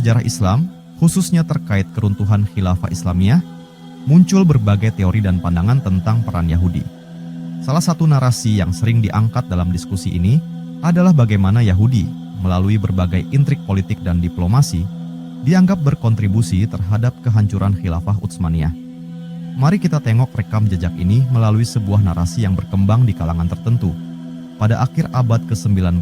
sejarah Islam, khususnya terkait keruntuhan khilafah Islamiyah, muncul berbagai teori dan pandangan tentang peran Yahudi. Salah satu narasi yang sering diangkat dalam diskusi ini adalah bagaimana Yahudi, melalui berbagai intrik politik dan diplomasi, dianggap berkontribusi terhadap kehancuran khilafah Utsmaniyah. Mari kita tengok rekam jejak ini melalui sebuah narasi yang berkembang di kalangan tertentu. Pada akhir abad ke-19,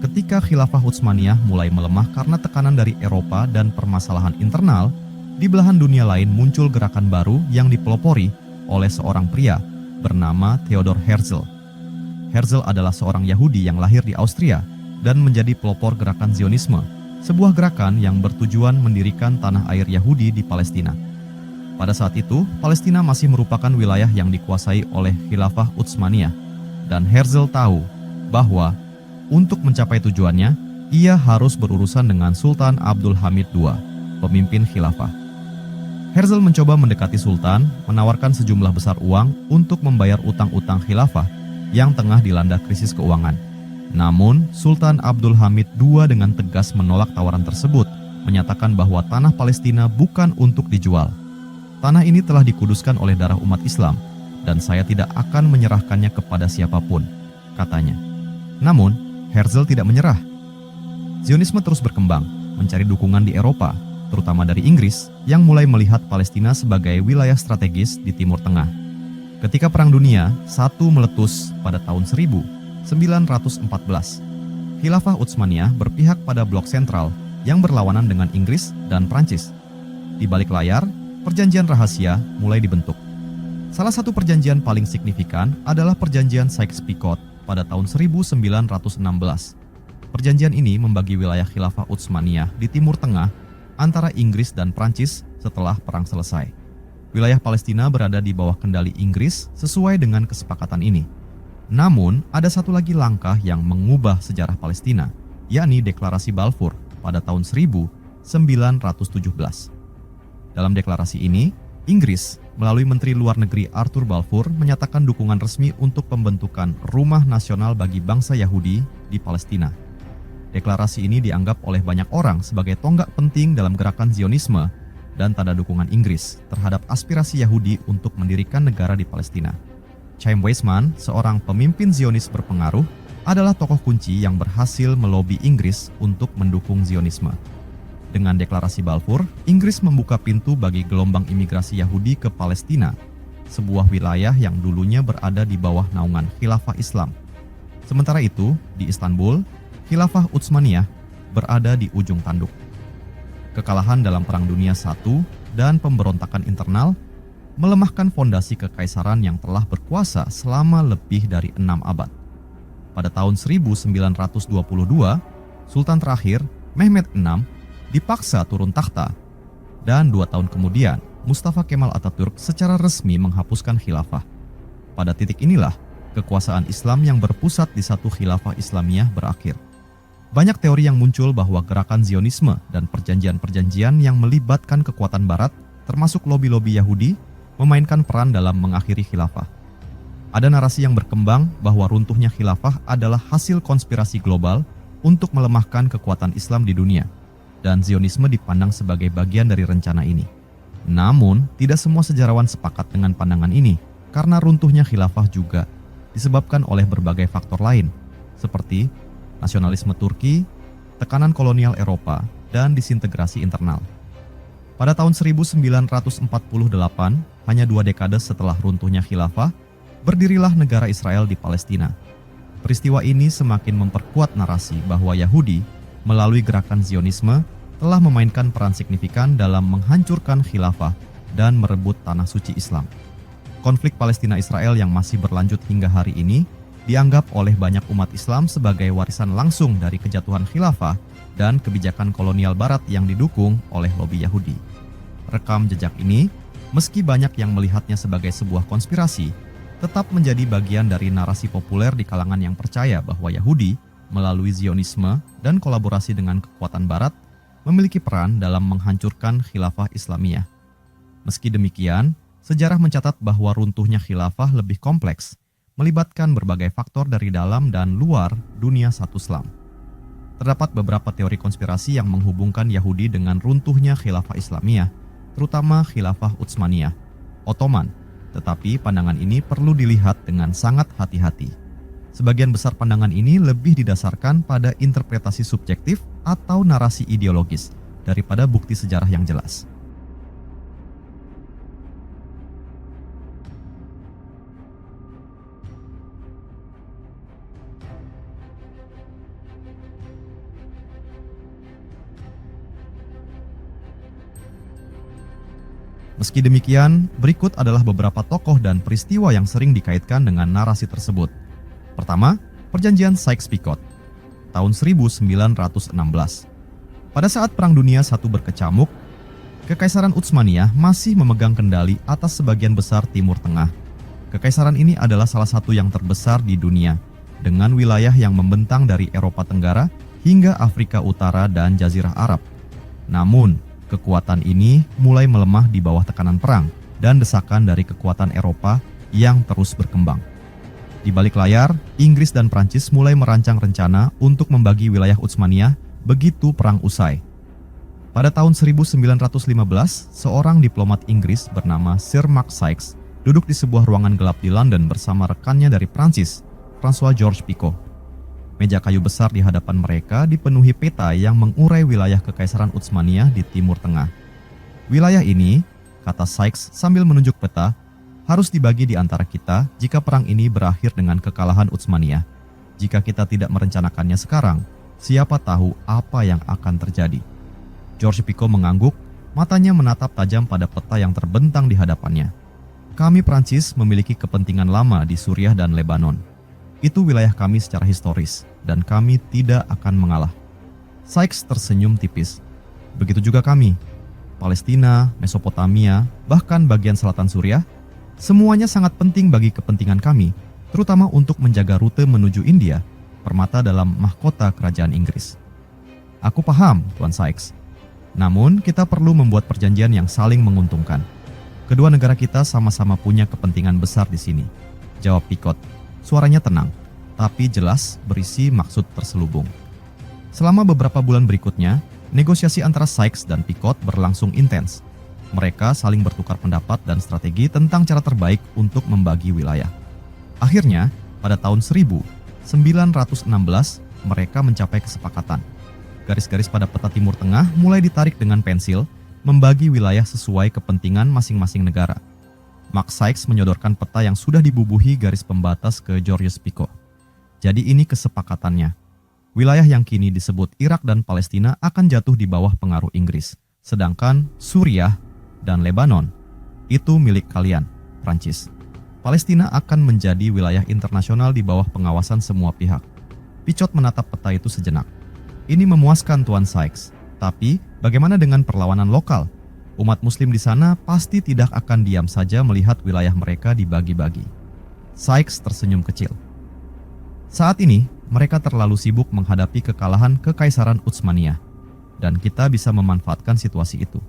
ketika khilafah Utsmaniyah mulai melemah karena tekanan dari Eropa dan permasalahan internal, di belahan dunia lain muncul gerakan baru yang dipelopori oleh seorang pria bernama Theodor Herzl. Herzl adalah seorang Yahudi yang lahir di Austria dan menjadi pelopor gerakan Zionisme, sebuah gerakan yang bertujuan mendirikan tanah air Yahudi di Palestina. Pada saat itu, Palestina masih merupakan wilayah yang dikuasai oleh khilafah Utsmaniyah, dan Herzl tahu bahwa untuk mencapai tujuannya, ia harus berurusan dengan Sultan Abdul Hamid II, pemimpin khilafah. Herzl mencoba mendekati Sultan, menawarkan sejumlah besar uang untuk membayar utang-utang khilafah yang tengah dilanda krisis keuangan. Namun, Sultan Abdul Hamid II dengan tegas menolak tawaran tersebut, menyatakan bahwa tanah Palestina bukan untuk dijual. Tanah ini telah dikuduskan oleh darah umat Islam, dan saya tidak akan menyerahkannya kepada siapapun, katanya. Namun, Herzl tidak menyerah. Zionisme terus berkembang, mencari dukungan di Eropa, terutama dari Inggris, yang mulai melihat Palestina sebagai wilayah strategis di Timur Tengah. Ketika Perang Dunia I meletus pada tahun 1914, khilafah Utsmaniyah berpihak pada blok sentral yang berlawanan dengan Inggris dan Prancis. Di balik layar, perjanjian rahasia mulai dibentuk. Salah satu perjanjian paling signifikan adalah perjanjian Sykes-Picot pada tahun 1916. Perjanjian ini membagi wilayah khilafah Utsmaniyah di Timur Tengah antara Inggris dan Prancis setelah perang selesai. Wilayah Palestina berada di bawah kendali Inggris sesuai dengan kesepakatan ini. Namun, ada satu lagi langkah yang mengubah sejarah Palestina, yakni Deklarasi Balfour pada tahun 1917. Dalam deklarasi ini, Inggris melalui Menteri Luar Negeri Arthur Balfour menyatakan dukungan resmi untuk pembentukan Rumah Nasional bagi Bangsa Yahudi di Palestina. Deklarasi ini dianggap oleh banyak orang sebagai tonggak penting dalam gerakan Zionisme dan tanda dukungan Inggris terhadap aspirasi Yahudi untuk mendirikan negara di Palestina. Chaim Weizmann, seorang pemimpin Zionis berpengaruh, adalah tokoh kunci yang berhasil melobi Inggris untuk mendukung Zionisme. Dengan deklarasi Balfour, Inggris membuka pintu bagi gelombang imigrasi Yahudi ke Palestina, sebuah wilayah yang dulunya berada di bawah naungan khilafah Islam. Sementara itu, di Istanbul, khilafah Utsmaniyah berada di ujung tanduk. Kekalahan dalam Perang Dunia I dan pemberontakan internal melemahkan fondasi kekaisaran yang telah berkuasa selama lebih dari 6 abad. Pada tahun 1922, Sultan terakhir, Mehmed VI, dipaksa turun takhta, dan 2 tahun kemudian, Mustafa Kemal Atatürk secara resmi menghapuskan khilafah. Pada titik inilah, kekuasaan Islam yang berpusat di satu khilafah Islamiyah berakhir. Banyak teori yang muncul bahwa gerakan Zionisme dan perjanjian-perjanjian yang melibatkan kekuatan Barat, termasuk lobi-lobi Yahudi, memainkan peran dalam mengakhiri khilafah. Ada narasi yang berkembang bahwa runtuhnya khilafah adalah hasil konspirasi global untuk melemahkan kekuatan Islam di dunia, dan Zionisme dipandang sebagai bagian dari rencana ini. Namun, tidak semua sejarawan sepakat dengan pandangan ini, karena runtuhnya khilafah juga disebabkan oleh berbagai faktor lain, seperti nasionalisme Turki, tekanan kolonial Eropa, dan disintegrasi internal. Pada tahun 1948, hanya 2 dekade setelah runtuhnya khilafah, berdirilah negara Israel di Palestina. Peristiwa ini semakin memperkuat narasi bahwa Yahudi, melalui gerakan Zionisme, telah memainkan peran signifikan dalam menghancurkan khilafah dan merebut tanah suci Islam. Konflik Palestina-Israel yang masih berlanjut hingga hari ini dianggap oleh banyak umat Islam sebagai warisan langsung dari kejatuhan khilafah dan kebijakan kolonial Barat yang didukung oleh lobi Yahudi. Rekam jejak ini, meski banyak yang melihatnya sebagai sebuah konspirasi, tetap menjadi bagian dari narasi populer di kalangan yang percaya bahwa Yahudi, melalui Zionisme dan kolaborasi dengan kekuatan Barat, memiliki peran dalam menghancurkan khilafah Islamiyah. Meski demikian, sejarah mencatat bahwa runtuhnya khilafah lebih kompleks, melibatkan berbagai faktor dari dalam dan luar dunia satu Islam. terdapat beberapa teori konspirasi yang menghubungkan Yahudi dengan runtuhnya Khilafah Islamiyah, terutama Khilafah Utsmaniyah, Ottoman. Tetapi pandangan ini perlu dilihat dengan sangat hati-hati. Sebagian besar pandangan ini lebih didasarkan pada interpretasi subjektif atau narasi ideologis daripada bukti sejarah yang jelas. Meski demikian, berikut adalah beberapa tokoh dan peristiwa yang sering dikaitkan dengan narasi tersebut. Pertama, Perjanjian Sykes-Picot, tahun 1916. Pada saat Perang Dunia I berkecamuk, Kekaisaran Utsmaniyah masih memegang kendali atas sebagian besar Timur Tengah. Kekaisaran ini adalah salah satu yang terbesar di dunia, dengan wilayah yang membentang dari Eropa Tenggara hingga Afrika Utara dan Jazirah Arab. Namun, kekuatan ini mulai melemah di bawah tekanan perang dan desakan dari kekuatan Eropa yang terus berkembang. Di balik layar, Inggris dan Prancis mulai merancang rencana untuk membagi wilayah Utsmaniyah begitu perang usai. Pada tahun 1915, seorang diplomat Inggris bernama Sir Mark Sykes duduk di sebuah ruangan gelap di London bersama rekannya dari Prancis, François Georges Picot. Meja kayu besar di hadapan mereka dipenuhi peta yang mengurai wilayah Kekaisaran Utsmaniyah di Timur Tengah. Wilayah ini, kata Sykes sambil menunjuk peta, harus dibagi di antara kita jika perang ini berakhir dengan kekalahan Utsmaniyah. Jika kita tidak merencanakannya sekarang, siapa tahu apa yang akan terjadi. Georges Picot mengangguk, matanya menatap tajam pada peta yang terbentang di hadapannya. Kami Prancis memiliki kepentingan lama di Suriah dan Lebanon. Itu wilayah kami secara historis, dan kami tidak akan mengalah. Sykes tersenyum tipis. Begitu juga kami. Palestina, Mesopotamia, bahkan bagian selatan Suriah, semuanya sangat penting bagi kepentingan kami, terutama untuk menjaga rute menuju India, permata dalam mahkota kerajaan Inggris. Aku paham, Tuan Sykes. Namun, kita perlu membuat perjanjian yang saling menguntungkan. Kedua negara kita sama-sama punya kepentingan besar di sini, jawab Picot. Suaranya tenang, tapi jelas berisi maksud terselubung. Selama beberapa bulan berikutnya, negosiasi antara Sykes dan Picot berlangsung intens. Mereka saling bertukar pendapat dan strategi tentang cara terbaik untuk membagi wilayah. Akhirnya, pada tahun 1916, mereka mencapai kesepakatan. Garis-garis pada peta Timur Tengah mulai ditarik dengan pensil, membagi wilayah sesuai kepentingan masing-masing negara. Mark Sykes menyodorkan peta yang sudah dibubuhi garis pembatas ke Georges Picot. Jadi ini kesepakatannya. Wilayah yang kini disebut Irak dan Palestina akan jatuh di bawah pengaruh Inggris. Sedangkan Suriah dan Lebanon itu milik kalian, Prancis. Palestina akan menjadi wilayah internasional di bawah pengawasan semua pihak. Picot menatap peta itu sejenak. Ini memuaskan Tuan Sykes. Tapi bagaimana dengan perlawanan lokal? Umat muslim di sana pasti tidak akan diam saja melihat wilayah mereka dibagi-bagi. Sykes tersenyum kecil. Saat ini, mereka terlalu sibuk menghadapi kekalahan Kekaisaran Utsmaniyah, dan kita bisa memanfaatkan situasi itu.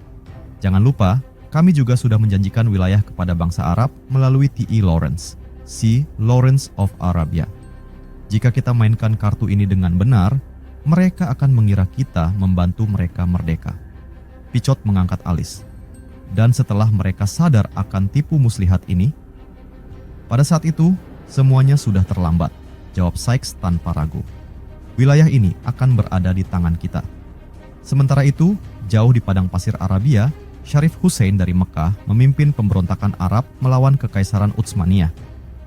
Jangan lupa, kami juga sudah menjanjikan wilayah kepada bangsa Arab melalui T.E. Lawrence, si Lawrence of Arabia. Jika kita mainkan kartu ini dengan benar, mereka akan mengira kita membantu mereka merdeka. Picot mengangkat alis. Dan setelah mereka sadar akan tipu muslihat ini, pada saat itu semuanya sudah terlambat, jawab Sykes tanpa ragu. Wilayah ini akan berada di tangan kita. Sementara itu, jauh di padang pasir Arabia, Syarif Hussein dari Mekah memimpin pemberontakan Arab melawan Kekaisaran Utsmaniyah,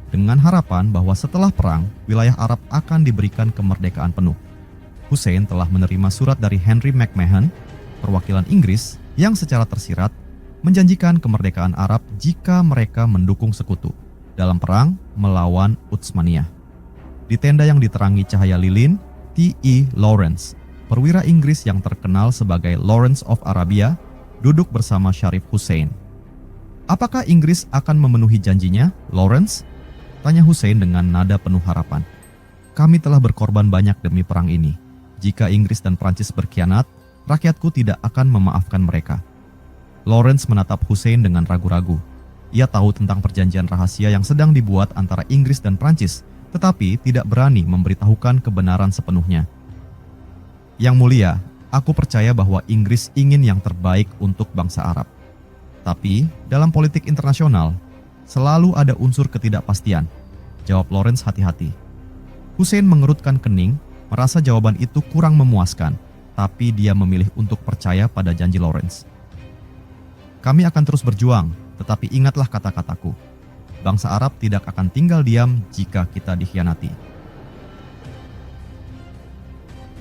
dengan harapan bahwa setelah perang, wilayah Arab akan diberikan kemerdekaan penuh. Hussein telah menerima surat dari Henry McMahon, perwakilan Inggris, yang secara tersirat menjanjikan kemerdekaan Arab jika mereka mendukung sekutu dalam perang melawan Utsmaniyah. Di tenda yang diterangi cahaya lilin, T.E. Lawrence, perwira Inggris yang terkenal sebagai Lawrence of Arabia, duduk bersama Syarif Hussein. Apakah Inggris akan memenuhi janjinya, Lawrence? Tanya Hussein dengan nada penuh harapan. Kami telah berkorban banyak demi perang ini. Jika Inggris dan Prancis berkhianat, rakyatku tidak akan memaafkan mereka. Lawrence menatap Hussein dengan ragu-ragu. Ia tahu tentang perjanjian rahasia yang sedang dibuat antara Inggris dan Prancis, tetapi tidak berani memberitahukan kebenaran sepenuhnya. Yang mulia, aku percaya bahwa Inggris ingin yang terbaik untuk bangsa Arab. Tapi, dalam politik internasional, selalu ada unsur ketidakpastian. Jawab Lawrence hati-hati. Hussein mengerutkan kening, merasa jawaban itu kurang memuaskan, tapi dia memilih untuk percaya pada janji Lawrence. Kami akan terus berjuang, tetapi ingatlah kata-kataku. Bangsa Arab tidak akan tinggal diam jika kita dikhianati.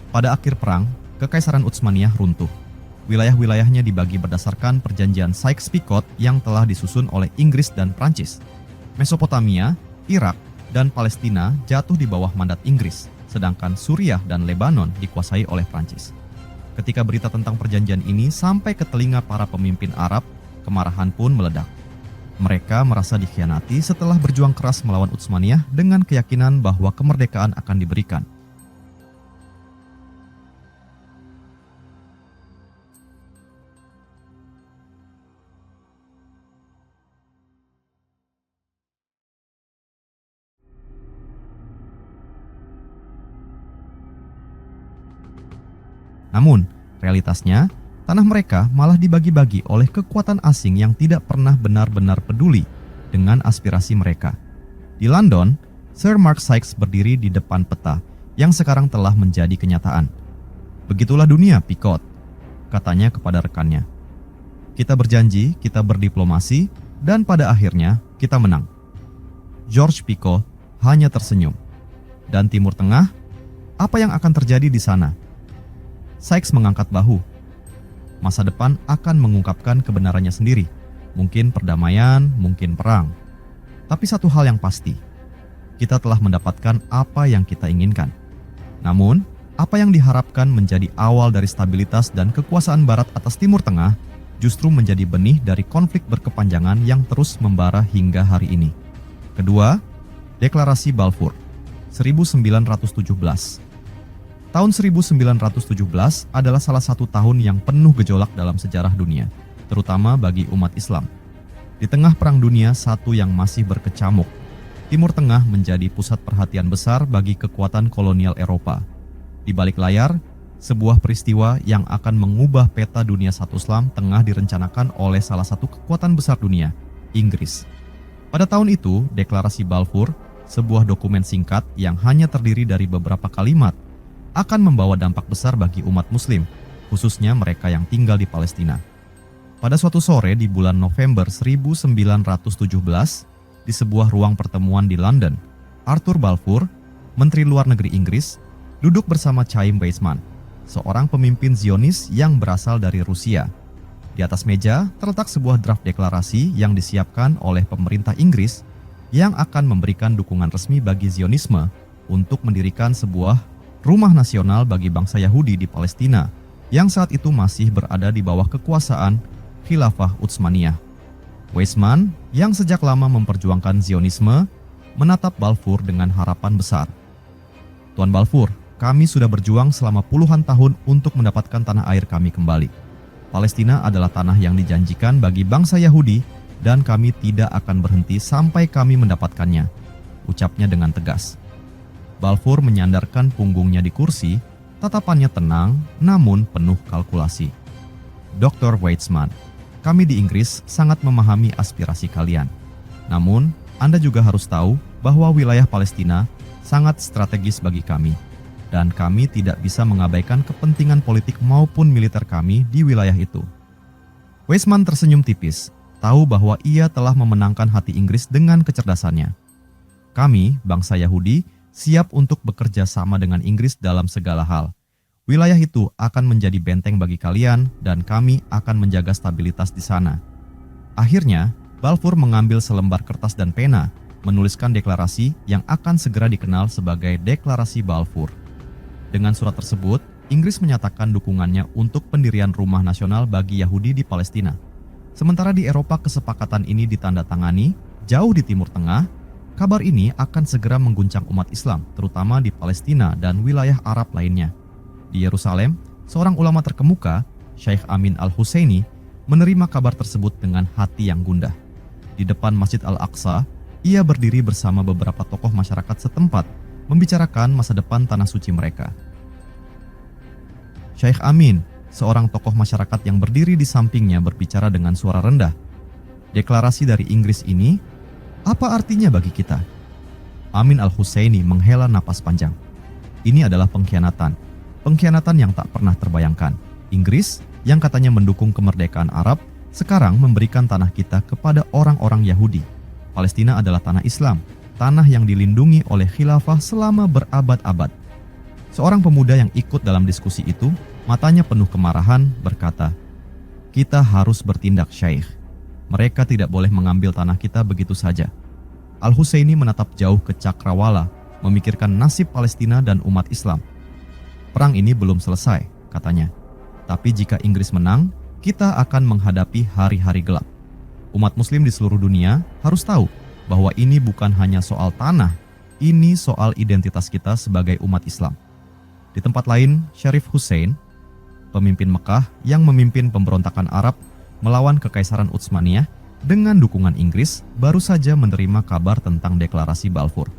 Pada akhir perang, Kekaisaran Utsmaniyah runtuh. Wilayah-wilayahnya dibagi berdasarkan perjanjian Sykes-Picot yang telah disusun oleh Inggris dan Prancis. Mesopotamia, Irak, dan Palestina jatuh di bawah mandat Inggris, sedangkan Suriah dan Lebanon dikuasai oleh Prancis. Ketika berita tentang perjanjian ini sampai ke telinga para pemimpin Arab, kemarahan pun meledak. Mereka merasa dikhianati setelah berjuang keras melawan Utsmaniyah dengan keyakinan bahwa kemerdekaan akan diberikan. Namun, realitasnya, tanah mereka malah dibagi-bagi oleh kekuatan asing yang tidak pernah benar-benar peduli dengan aspirasi mereka. Di London, Sir Mark Sykes berdiri di depan peta yang sekarang telah menjadi kenyataan. Begitulah dunia, Picot, katanya kepada rekannya. Kita berjanji, kita berdiplomasi, dan pada akhirnya kita menang. George Picot hanya tersenyum. Dan Timur Tengah, apa yang akan terjadi di sana? Sykes mengangkat bahu. Masa depan akan mengungkapkan kebenarannya sendiri. Mungkin perdamaian, mungkin perang. Tapi satu hal yang pasti, kita telah mendapatkan apa yang kita inginkan. Namun, apa yang diharapkan menjadi awal dari stabilitas dan kekuasaan Barat atas Timur Tengah justru menjadi benih dari konflik berkepanjangan yang terus membara hingga hari ini. Kedua, Deklarasi Balfour, 1917. Tahun 1917 adalah salah satu tahun yang penuh gejolak dalam sejarah dunia, terutama bagi umat Islam. Di tengah Perang Dunia I yang masih berkecamuk, Timur Tengah menjadi pusat perhatian besar bagi kekuatan kolonial Eropa. Di balik layar, sebuah peristiwa yang akan mengubah peta dunia satu Islam tengah direncanakan oleh salah satu kekuatan besar dunia, Inggris. Pada tahun itu, Deklarasi Balfour, sebuah dokumen singkat yang hanya terdiri dari beberapa kalimat, akan membawa dampak besar bagi umat Muslim, khususnya mereka yang tinggal di Palestina. Pada suatu sore di bulan November 1917, di sebuah ruang pertemuan di London, Arthur Balfour, Menteri Luar Negeri Inggris, duduk bersama Chaim Weizmann, seorang pemimpin Zionis yang berasal dari Rusia. Di atas meja terletak sebuah draft deklarasi yang disiapkan oleh pemerintah Inggris yang akan memberikan dukungan resmi bagi Zionisme untuk mendirikan sebuah rumah nasional bagi bangsa Yahudi di Palestina yang saat itu masih berada di bawah kekuasaan Khilafah Utsmaniyah. Weizmann, yang sejak lama memperjuangkan Zionisme, menatap Balfour dengan harapan besar. Tuan Balfour, kami sudah berjuang selama puluhan tahun untuk mendapatkan tanah air kami kembali. Palestina adalah tanah yang dijanjikan bagi bangsa Yahudi dan kami tidak akan berhenti sampai kami mendapatkannya, ucapnya dengan tegas. Balfour menyandarkan punggungnya di kursi, tatapannya tenang namun penuh kalkulasi. Dr. Weizmann, kami di Inggris sangat memahami aspirasi kalian. Namun, Anda juga harus tahu bahwa wilayah Palestina sangat strategis bagi kami, dan kami tidak bisa mengabaikan kepentingan politik maupun militer kami di wilayah itu. Weizmann tersenyum tipis, tahu bahwa ia telah memenangkan hati Inggris dengan kecerdasannya. Kami, bangsa Yahudi, siap untuk bekerja sama dengan Inggris dalam segala hal. Wilayah itu akan menjadi benteng bagi kalian dan kami akan menjaga stabilitas di sana. Akhirnya, Balfour mengambil selembar kertas dan pena, menuliskan deklarasi yang akan segera dikenal sebagai Deklarasi Balfour. Dengan surat tersebut, Inggris menyatakan dukungannya untuk pendirian rumah nasional bagi Yahudi di Palestina. Sementara di Eropa kesepakatan ini ditandatangani, jauh di Timur Tengah, kabar ini akan segera mengguncang umat Islam, terutama di Palestina dan wilayah Arab lainnya. Di Yerusalem, seorang ulama terkemuka, Syekh Amin Al-Husaini, menerima kabar tersebut dengan hati yang gundah. Di depan Masjid Al-Aqsa, ia berdiri bersama beberapa tokoh masyarakat setempat, membicarakan masa depan tanah suci mereka. Syekh Amin, seorang tokoh masyarakat yang berdiri di sampingnya, berbicara dengan suara rendah. Deklarasi dari Inggris ini, apa artinya bagi kita? Amin Al-Husaini menghela napas panjang. Ini adalah pengkhianatan. Pengkhianatan yang tak pernah terbayangkan. Inggris, yang katanya mendukung kemerdekaan Arab, sekarang memberikan tanah kita kepada orang-orang Yahudi. Palestina adalah tanah Islam, tanah yang dilindungi oleh khilafah selama berabad-abad. Seorang pemuda yang ikut dalam diskusi itu, matanya penuh kemarahan, berkata, "Kita harus bertindak, Syekh. Mereka tidak boleh mengambil tanah kita begitu saja." Al-Husaini menatap jauh ke cakrawala, memikirkan nasib Palestina dan umat Islam. Perang ini belum selesai, katanya. Tapi jika Inggris menang, kita akan menghadapi hari-hari gelap. Umat muslim di seluruh dunia harus tahu bahwa ini bukan hanya soal tanah, ini soal identitas kita sebagai umat Islam. Di tempat lain, Syarif Hussein, pemimpin Mekah yang memimpin pemberontakan Arab melawan Kekaisaran Utsmaniyah dengan dukungan Inggris, baru saja menerima kabar tentang deklarasi Balfour.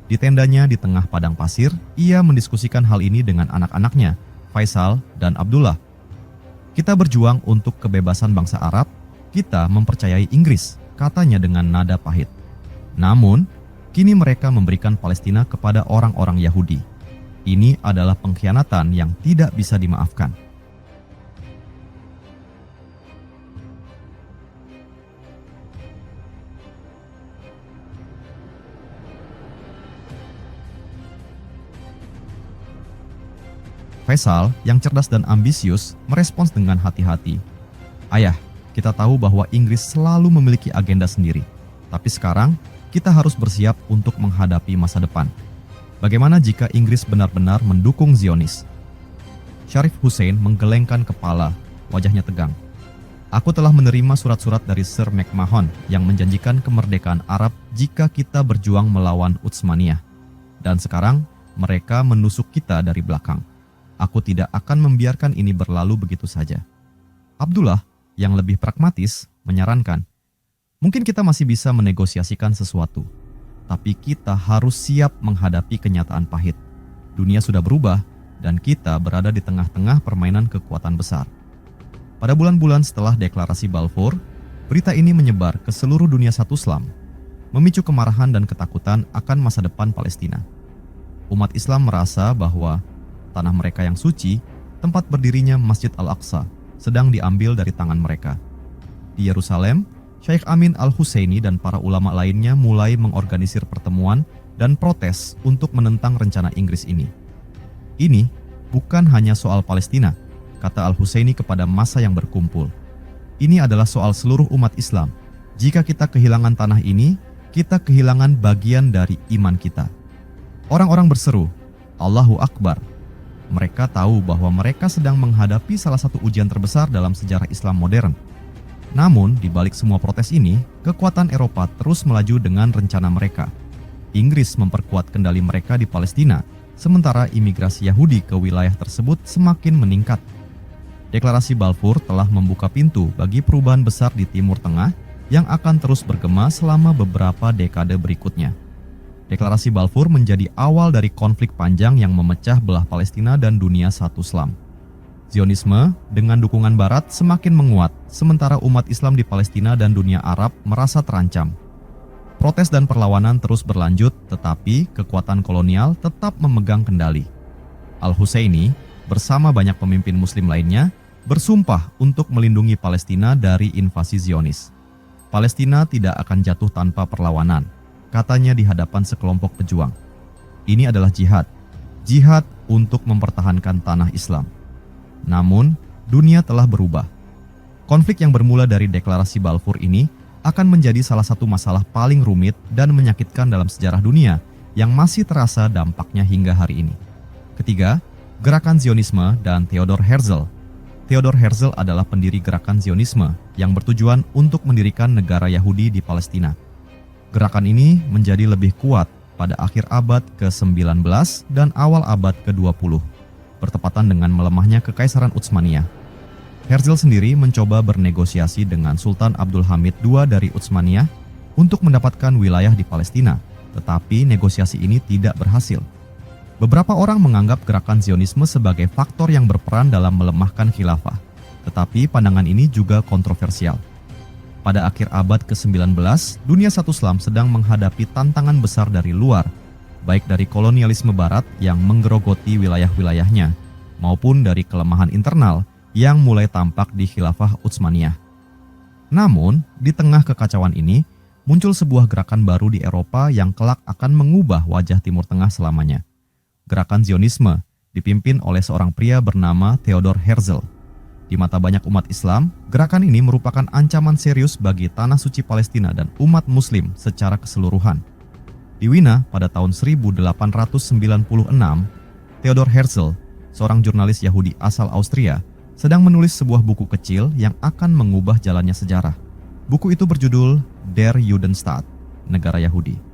Di tendanya di tengah padang pasir, ia mendiskusikan hal ini dengan anak-anaknya, Faisal dan Abdullah. "Kita berjuang untuk kebebasan bangsa Arab, kita mempercayai Inggris," katanya dengan nada pahit. Namun, kini mereka memberikan Palestina kepada orang-orang Yahudi. Ini adalah pengkhianatan yang tidak bisa dimaafkan. Faisal, yang cerdas dan ambisius, merespons dengan hati-hati. "Ayah, kita tahu bahwa Inggris selalu memiliki agenda sendiri. Tapi sekarang, kita harus bersiap untuk menghadapi masa depan. Bagaimana jika Inggris benar-benar mendukung Zionis?" Syarif Hussein menggelengkan kepala, wajahnya tegang. "Aku telah menerima surat-surat dari Sir McMahon yang menjanjikan kemerdekaan Arab jika kita berjuang melawan Utsmaniyah. Dan sekarang, mereka menusuk kita dari belakang. Aku tidak akan membiarkan ini berlalu begitu saja." Abdullah, yang lebih pragmatis, menyarankan, "Mungkin kita masih bisa menegosiasikan sesuatu. Tapi kita harus siap menghadapi kenyataan pahit. Dunia sudah berubah dan kita berada di tengah-tengah permainan kekuatan besar." Pada bulan-bulan setelah deklarasi Balfour, berita ini menyebar ke seluruh dunia satu Islam, memicu kemarahan dan ketakutan akan masa depan Palestina. Umat Islam merasa bahwa tanah mereka yang suci, tempat berdirinya Masjid Al-Aqsa, sedang diambil dari tangan mereka. Di Yerusalem, Syekh Amin Al-Husaini dan para ulama lainnya mulai mengorganisir pertemuan dan protes untuk menentang rencana Inggris ini. "Ini bukan hanya soal Palestina," kata Al-Husaini kepada massa yang berkumpul. "Ini adalah soal seluruh umat Islam. Jika kita kehilangan tanah ini, kita kehilangan bagian dari iman kita." Orang-orang berseru, "Allahu Akbar." Mereka tahu bahwa mereka sedang menghadapi salah satu ujian terbesar dalam sejarah Islam modern. Namun, di balik semua protes ini, kekuatan Eropa terus melaju dengan rencana mereka. Inggris memperkuat kendali mereka di Palestina, sementara imigrasi Yahudi ke wilayah tersebut semakin meningkat. Deklarasi Balfour telah membuka pintu bagi perubahan besar di Timur Tengah yang akan terus bergema selama beberapa dekade berikutnya. Deklarasi Balfour menjadi awal dari konflik panjang yang memecah belah Palestina dan dunia satu Islam. Zionisme dengan dukungan Barat semakin menguat, sementara umat Islam di Palestina dan dunia Arab merasa terancam. Protes dan perlawanan terus berlanjut, tetapi kekuatan kolonial tetap memegang kendali. Al-Husaini bersama banyak pemimpin Muslim lainnya bersumpah untuk melindungi Palestina dari invasi Zionis. "Palestina tidak akan jatuh tanpa perlawanan," katanya di hadapan sekelompok pejuang. "Ini adalah jihad, jihad untuk mempertahankan tanah Islam." Namun, dunia telah berubah. Konflik yang bermula dari deklarasi Balfour ini akan menjadi salah satu masalah paling rumit dan menyakitkan dalam sejarah dunia yang masih terasa dampaknya hingga hari ini. Ketiga, gerakan Zionisme dan Theodor Herzl. Theodor Herzl adalah pendiri gerakan Zionisme yang bertujuan untuk mendirikan negara Yahudi di Palestina. Gerakan ini menjadi lebih kuat pada akhir abad ke-19 dan awal abad ke-20, bertepatan dengan melemahnya Kekaisaran Utsmaniyah. Herzl sendiri mencoba bernegosiasi dengan Sultan Abdul Hamid II dari Utsmaniyah untuk mendapatkan wilayah di Palestina, tetapi negosiasi ini tidak berhasil. Beberapa orang menganggap gerakan Zionisme sebagai faktor yang berperan dalam melemahkan khilafah, tetapi pandangan ini juga kontroversial. Pada akhir abad ke-19, dunia satu Islam sedang menghadapi tantangan besar dari luar, baik dari kolonialisme barat yang menggerogoti wilayah-wilayahnya, maupun dari kelemahan internal yang mulai tampak di khilafah Utsmaniyah. Namun, di tengah kekacauan ini, muncul sebuah gerakan baru di Eropa yang kelak akan mengubah wajah Timur Tengah selamanya. Gerakan Zionisme dipimpin oleh seorang pria bernama Theodor Herzl. Di mata banyak umat Islam, gerakan ini merupakan ancaman serius bagi tanah suci Palestina dan umat Muslim secara keseluruhan. Di Wina pada tahun 1896, Theodor Herzl, seorang jurnalis Yahudi asal Austria, sedang menulis sebuah buku kecil yang akan mengubah jalannya sejarah. Buku itu berjudul Der Judenstaat, Negara Yahudi.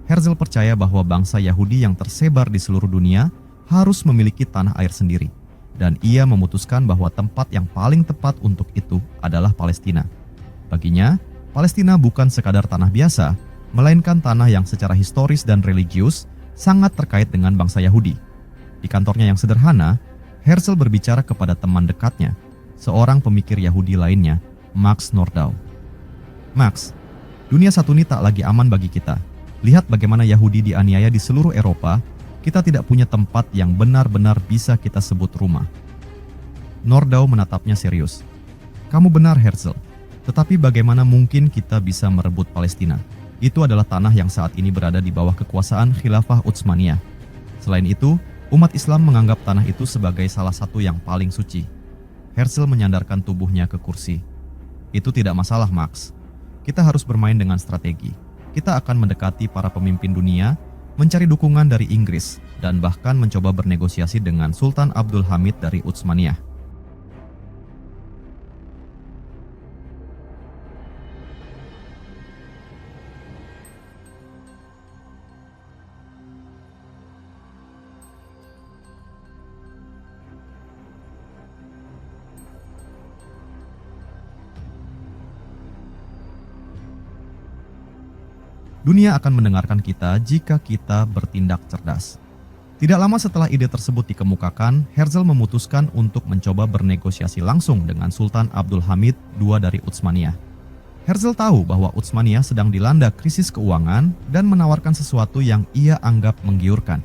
Herzl percaya bahwa bangsa Yahudi yang tersebar di seluruh dunia harus memiliki tanah air sendiri, dan ia memutuskan bahwa tempat yang paling tepat untuk itu adalah Palestina. Baginya, Palestina bukan sekadar tanah biasa, melainkan tanah yang secara historis dan religius sangat terkait dengan bangsa Yahudi. Di kantornya yang sederhana, Herzl berbicara kepada teman dekatnya, seorang pemikir Yahudi lainnya, Max Nordau. Max, dunia satu ini tak lagi aman bagi kita. Lihat bagaimana Yahudi dianiaya di seluruh Eropa, kita tidak punya tempat yang benar-benar bisa kita sebut rumah. Nordau menatapnya serius. Kamu benar, Herzl. Tetapi bagaimana mungkin kita bisa merebut Palestina? Itu adalah tanah yang saat ini berada di bawah kekuasaan Khilafah Utsmaniyah. Selain itu, umat Islam menganggap tanah itu sebagai salah satu yang paling suci. Herzl menyandarkan tubuhnya ke kursi. Itu tidak masalah, Max. Kita harus bermain dengan strategi. Kita akan mendekati para pemimpin dunia, mencari dukungan dari Inggris, dan bahkan mencoba bernegosiasi dengan Sultan Abdul Hamid dari Utsmaniyah. Dunia akan mendengarkan kita jika kita bertindak cerdas. Tidak lama setelah ide tersebut dikemukakan, Herzl memutuskan untuk mencoba bernegosiasi langsung dengan Sultan Abdul Hamid II dari Utsmaniyah. Herzl tahu bahwa Utsmaniyah sedang dilanda krisis keuangan dan menawarkan sesuatu yang ia anggap menggiurkan.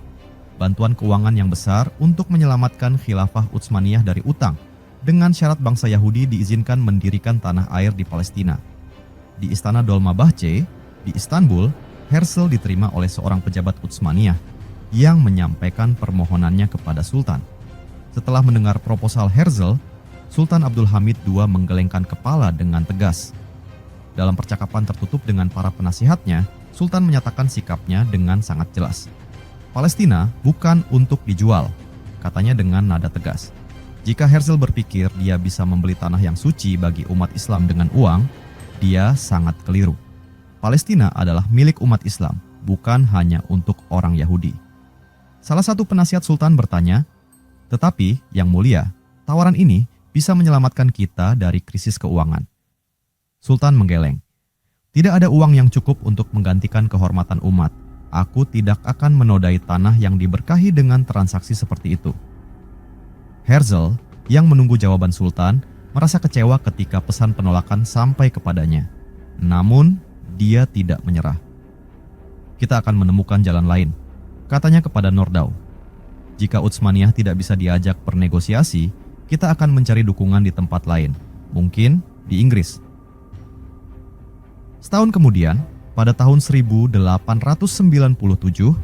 Bantuan keuangan yang besar untuk menyelamatkan khilafah Utsmaniyah dari utang, dengan syarat bangsa Yahudi diizinkan mendirikan tanah air di Palestina. Di Istana Dolmabahce, di Istanbul, Herzl diterima oleh seorang pejabat Utsmaniyah yang menyampaikan permohonannya kepada Sultan. Setelah mendengar proposal Herzl, Sultan Abdul Hamid II menggelengkan kepala dengan tegas. Dalam percakapan tertutup dengan para penasihatnya, Sultan menyatakan sikapnya dengan sangat jelas. Palestina bukan untuk dijual, katanya dengan nada tegas. Jika Herzl berpikir dia bisa membeli tanah yang suci bagi umat Islam dengan uang, dia sangat keliru. Palestina adalah milik umat Islam, bukan hanya untuk orang Yahudi. Salah satu penasihat Sultan bertanya, "Tetapi, Yang Mulia, tawaran ini bisa menyelamatkan kita dari krisis keuangan." Sultan menggeleng. "Tidak ada uang yang cukup untuk menggantikan kehormatan umat. Aku tidak akan menodai tanah yang diberkahi dengan transaksi seperti itu." Herzl, yang menunggu jawaban Sultan, merasa kecewa ketika pesan penolakan sampai kepadanya. Namun, dia tidak menyerah. "Kita akan menemukan jalan lain," katanya kepada Nordau. "Jika Utsmaniyah tidak bisa diajak bernegosiasi, kita akan mencari dukungan di tempat lain, mungkin di Inggris." Setahun kemudian, pada tahun 1897,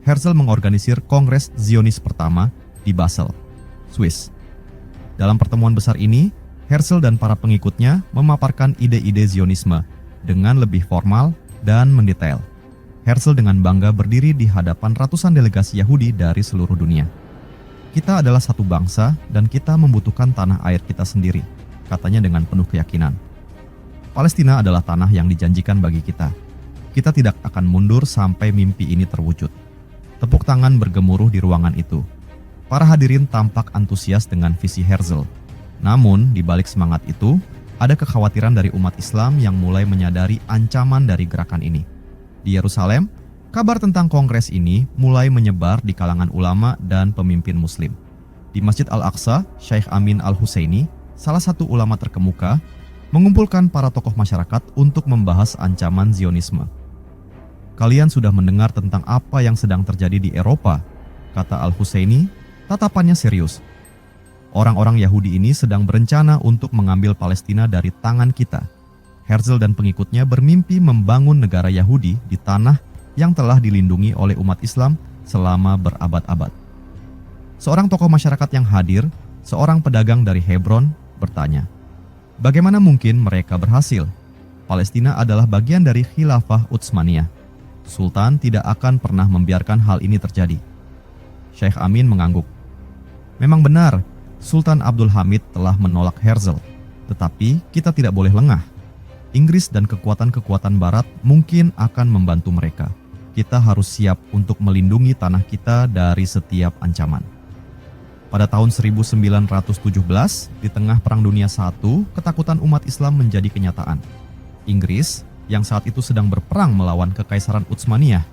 Herzl mengorganisir Kongres Zionis pertama di Basel, Swiss. Dalam pertemuan besar ini, Herzl dan para pengikutnya memaparkan ide-ide Zionisme dengan lebih formal dan mendetail. Herzl dengan bangga berdiri di hadapan ratusan delegasi Yahudi dari seluruh dunia. "Kita adalah satu bangsa dan kita membutuhkan tanah air kita sendiri," katanya dengan penuh keyakinan. "Palestina adalah tanah yang dijanjikan bagi kita. Kita tidak akan mundur sampai mimpi ini terwujud." Tepuk tangan bergemuruh di ruangan itu. Para hadirin tampak antusias dengan visi Herzl. Namun, di balik semangat itu, ada kekhawatiran dari umat Islam yang mulai menyadari ancaman dari gerakan ini. Di Yerusalem, Kabar tentang kongres ini mulai menyebar di kalangan ulama dan pemimpin muslim. Di Masjid Al-Aqsa, Syekh Amin Al-Husaini, salah satu ulama terkemuka, mengumpulkan para tokoh masyarakat untuk membahas ancaman Zionisme. "Kalian sudah mendengar tentang apa yang sedang terjadi di Eropa," kata Al-Husaini, tatapannya serius. "Orang-orang Yahudi ini sedang berencana untuk mengambil Palestina dari tangan kita." Herzl dan pengikutnya bermimpi membangun negara Yahudi di tanah yang telah dilindungi oleh umat Islam selama berabad-abad. Seorang tokoh masyarakat yang hadir, seorang pedagang dari Hebron, bertanya, "Bagaimana mungkin mereka berhasil? Palestina adalah bagian dari Khilafah Utsmaniyah. Sultan tidak akan pernah membiarkan hal ini terjadi." Syekh Amin mengangguk. "Memang benar, Sultan Abdul Hamid telah menolak Herzl, tetapi kita tidak boleh lengah. Inggris dan kekuatan-kekuatan Barat mungkin akan membantu mereka. Kita harus siap untuk melindungi tanah kita dari setiap ancaman." Pada tahun 1917, di tengah Perang Dunia I, ketakutan umat Islam menjadi kenyataan. Inggris, yang saat itu sedang berperang melawan Kekaisaran Utsmaniyah,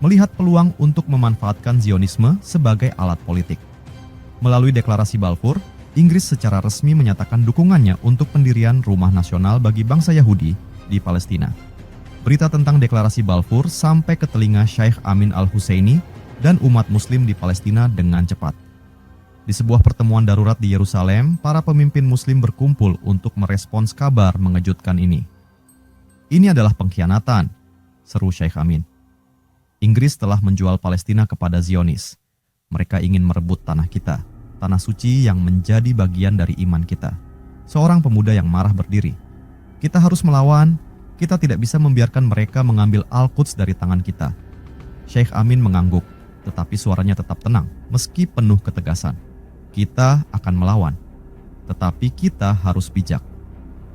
melihat peluang untuk memanfaatkan Zionisme sebagai alat politik. Melalui deklarasi Balfour, Inggris secara resmi menyatakan dukungannya untuk pendirian Rumah Nasional bagi bangsa Yahudi di Palestina. Berita tentang deklarasi Balfour sampai ke telinga Syekh Amin Al-Husaini dan umat muslim di Palestina dengan cepat. Di sebuah pertemuan darurat di Yerusalem, para pemimpin muslim berkumpul untuk merespons kabar mengejutkan ini. "Ini adalah pengkhianatan," seru Syekh Amin. "Inggris telah menjual Palestina kepada Zionis. Mereka ingin merebut tanah kita, tanah suci yang menjadi bagian dari iman kita." Seorang pemuda yang marah berdiri. "Kita harus melawan. Kita tidak bisa membiarkan mereka mengambil Al-Quds dari tangan kita." Syekh Amin mengangguk, tetapi suaranya tetap tenang meski penuh ketegasan. "Kita akan melawan, tetapi kita harus bijak.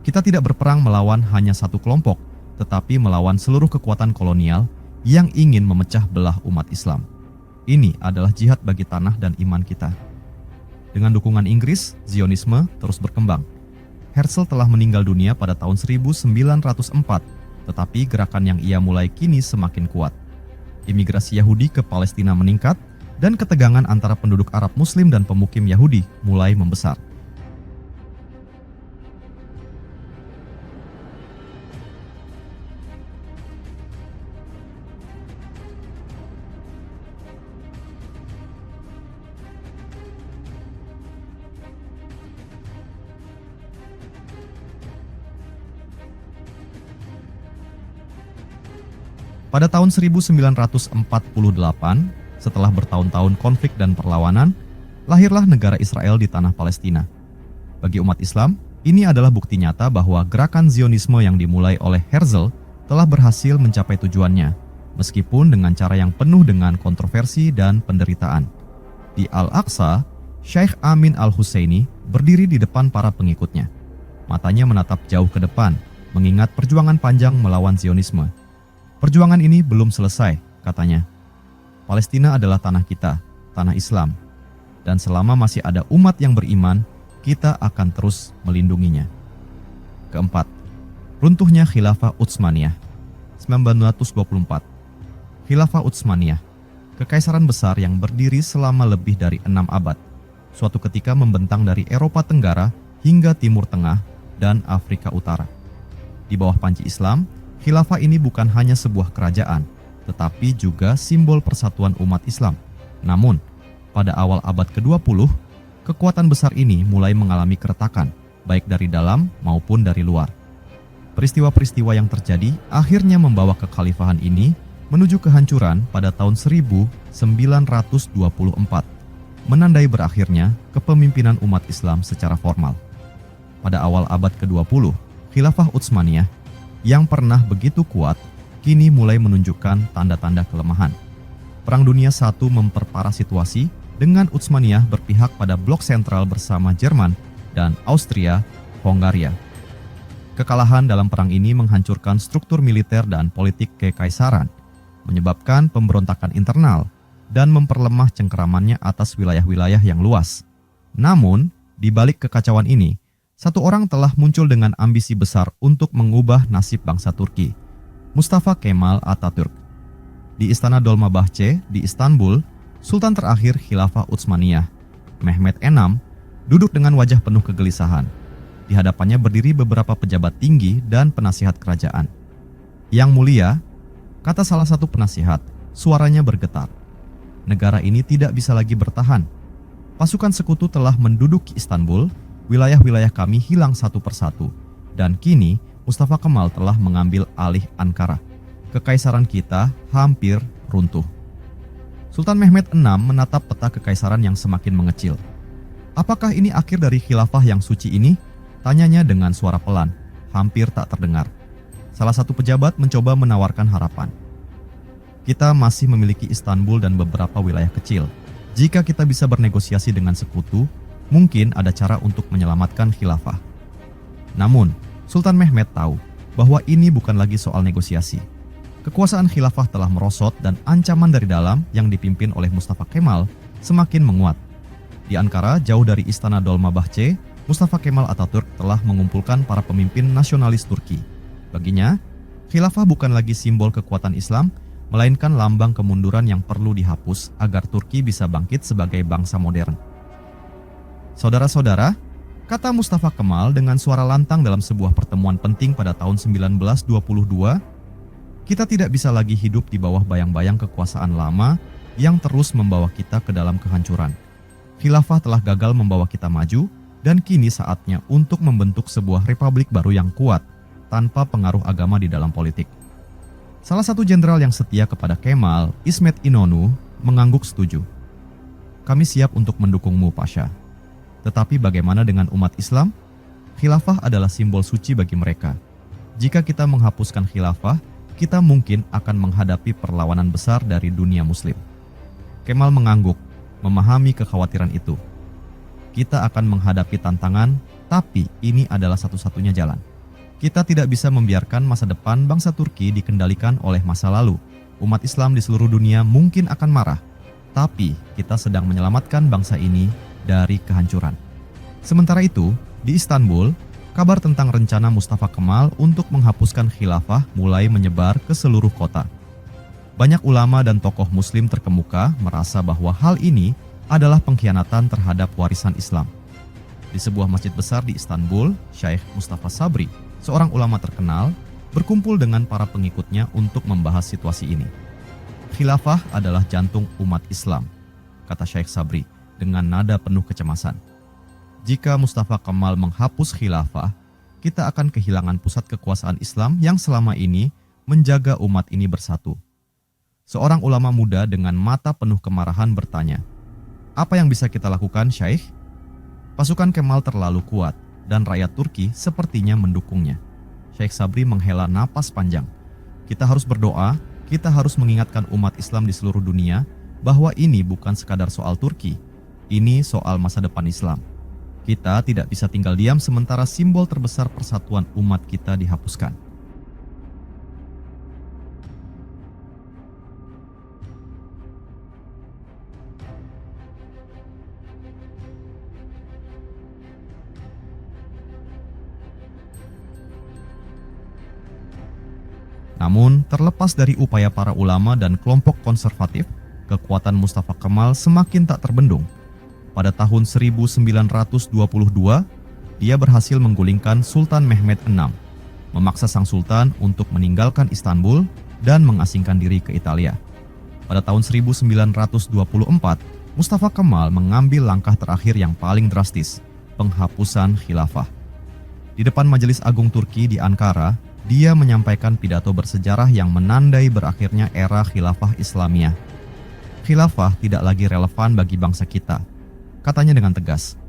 Kita tidak berperang melawan hanya satu kelompok, tetapi melawan seluruh kekuatan kolonial yang ingin memecah belah umat Islam. Ini adalah jihad bagi tanah dan iman kita." Dengan dukungan Inggris, Zionisme terus berkembang. Herzl telah meninggal dunia pada tahun 1904, tetapi gerakan yang ia mulai kini semakin kuat. Imigrasi Yahudi ke Palestina meningkat, dan ketegangan antara penduduk Arab Muslim dan pemukim Yahudi mulai membesar. Pada tahun 1948, setelah bertahun-tahun konflik dan perlawanan, lahirlah negara Israel di tanah Palestina. Bagi umat Islam, ini adalah bukti nyata bahwa gerakan Zionisme yang dimulai oleh Herzl telah berhasil mencapai tujuannya, meskipun dengan cara yang penuh dengan kontroversi dan penderitaan. Di Al-Aqsa, Syekh Amin Al-Husaini berdiri di depan para pengikutnya. Matanya menatap jauh ke depan, mengingat perjuangan panjang melawan Zionisme. "Perjuangan ini belum selesai," katanya. "Palestina adalah tanah kita, tanah Islam. Dan selama masih ada umat yang beriman, kita akan terus melindunginya." Keempat, runtuhnya Khilafah Utsmaniyah, 1924. Khilafah Utsmaniyah, kekaisaran besar yang berdiri selama lebih dari 6 abad, suatu ketika membentang dari Eropa Tenggara hingga Timur Tengah dan Afrika Utara. Di bawah panji Islam, Khilafah ini bukan hanya sebuah kerajaan, tetapi juga simbol persatuan umat Islam. Namun, pada awal abad ke-20, kekuatan besar ini mulai mengalami keretakan, baik dari dalam maupun dari luar. Peristiwa-peristiwa yang terjadi akhirnya membawa kekhalifahan ini menuju kehancuran pada tahun 1924, menandai berakhirnya kepemimpinan umat Islam secara formal. Pada awal abad ke-20, Khilafah Utsmaniyah yang pernah begitu kuat, kini mulai menunjukkan tanda-tanda kelemahan. Perang Dunia I memperparah situasi dengan Utsmaniyah berpihak pada blok sentral bersama Jerman dan Austria-Hongaria. Kekalahan dalam perang ini menghancurkan struktur militer dan politik kekaisaran, menyebabkan pemberontakan internal, dan memperlemah cengkeramannya atas wilayah-wilayah yang luas. Namun, di balik kekacauan ini, satu orang telah muncul dengan ambisi besar untuk mengubah nasib bangsa Turki, Mustafa Kemal Atatürk. Di Istana Dolmabahce di Istanbul, Sultan terakhir Khilafah Utsmaniyah, Mehmed VI, duduk dengan wajah penuh kegelisahan. Di hadapannya berdiri beberapa pejabat tinggi dan penasihat kerajaan. "Yang mulia," kata salah satu penasihat, suaranya bergetar. "Negara ini tidak bisa lagi bertahan. Pasukan sekutu telah menduduki Istanbul, wilayah-wilayah kami hilang satu persatu, dan kini Mustafa Kemal telah mengambil alih Ankara. Kekaisaran kita hampir runtuh." Sultan Mehmed VI menatap peta kekaisaran yang semakin mengecil. "Apakah ini akhir dari khilafah yang suci ini?" tanyanya dengan suara pelan, hampir tak terdengar. Salah satu pejabat mencoba menawarkan harapan. "Kita masih memiliki Istanbul dan beberapa wilayah kecil. Jika kita bisa bernegosiasi dengan sekutu, mungkin ada cara untuk menyelamatkan khilafah." Namun, Sultan Mehmed tahu bahwa ini bukan lagi soal negosiasi. Kekuasaan khilafah telah merosot dan ancaman dari dalam yang dipimpin oleh Mustafa Kemal semakin menguat. Di Ankara, jauh dari Istana Dolmabahce, Mustafa Kemal Atatürk telah mengumpulkan para pemimpin nasionalis Turki. Baginya, khilafah bukan lagi simbol kekuatan Islam, melainkan lambang kemunduran yang perlu dihapus agar Turki bisa bangkit sebagai bangsa modern. "Saudara-saudara," kata Mustafa Kemal dengan suara lantang dalam sebuah pertemuan penting pada tahun 1922, "kita tidak bisa lagi hidup di bawah bayang-bayang kekuasaan lama yang terus membawa kita ke dalam kehancuran. Khilafah telah gagal membawa kita maju, dan kini saatnya untuk membentuk sebuah republik baru yang kuat, tanpa pengaruh agama di dalam politik." Salah satu jenderal yang setia kepada Kemal, İsmet İnönü, mengangguk setuju. "Kami siap untuk mendukungmu, Pasha. Tetapi bagaimana dengan umat Islam? Khilafah adalah simbol suci bagi mereka. Jika kita menghapuskan khilafah, kita mungkin akan menghadapi perlawanan besar dari dunia muslim." Kemal mengangguk, memahami kekhawatiran itu. "Kita akan menghadapi tantangan, tapi ini adalah satu-satunya jalan. Kita tidak bisa membiarkan masa depan bangsa Turki dikendalikan oleh masa lalu. Umat Islam di seluruh dunia mungkin akan marah, tapi kita sedang menyelamatkan bangsa ini dari kehancuran." Sementara itu, di Istanbul, kabar tentang rencana Mustafa Kemal untuk menghapuskan khilafah mulai menyebar ke seluruh kota. Banyak ulama dan tokoh muslim terkemuka merasa bahwa hal ini adalah pengkhianatan terhadap warisan Islam. Di sebuah masjid besar di Istanbul, Syekh Mustafa Sabri, seorang ulama terkenal, berkumpul dengan para pengikutnya untuk membahas situasi ini. "Khilafah adalah jantung umat Islam," kata Syekh Sabri dengan nada penuh kecemasan. "Jika Mustafa Kemal menghapus khilafah, kita akan kehilangan pusat kekuasaan Islam yang selama ini menjaga umat ini bersatu." Seorang ulama muda dengan mata penuh kemarahan bertanya, "Apa yang bisa kita lakukan, Syekh?" Pasukan Kemal terlalu kuat dan rakyat Turki sepertinya mendukungnya. Syekh Sabri menghela napas panjang. "Kita harus berdoa, kita harus mengingatkan umat Islam di seluruh dunia bahwa ini bukan sekadar soal Turki, ini soal masa depan Islam. Kita tidak bisa tinggal diam sementara simbol terbesar persatuan umat kita dihapuskan." Namun, terlepas dari upaya para ulama dan kelompok konservatif, kekuatan Mustafa Kemal semakin tak terbendung. Pada tahun 1922, dia berhasil menggulingkan Sultan Mehmed VI, memaksa sang sultan untuk meninggalkan Istanbul dan mengasingkan diri ke Italia. Pada tahun 1924, Mustafa Kemal mengambil langkah terakhir yang paling drastis, penghapusan khilafah. Di depan Majelis Agung Turki di Ankara, dia menyampaikan pidato bersejarah yang menandai berakhirnya era khilafah Islamiyah. "Khilafah tidak lagi relevan bagi bangsa kita," katanya dengan tegas.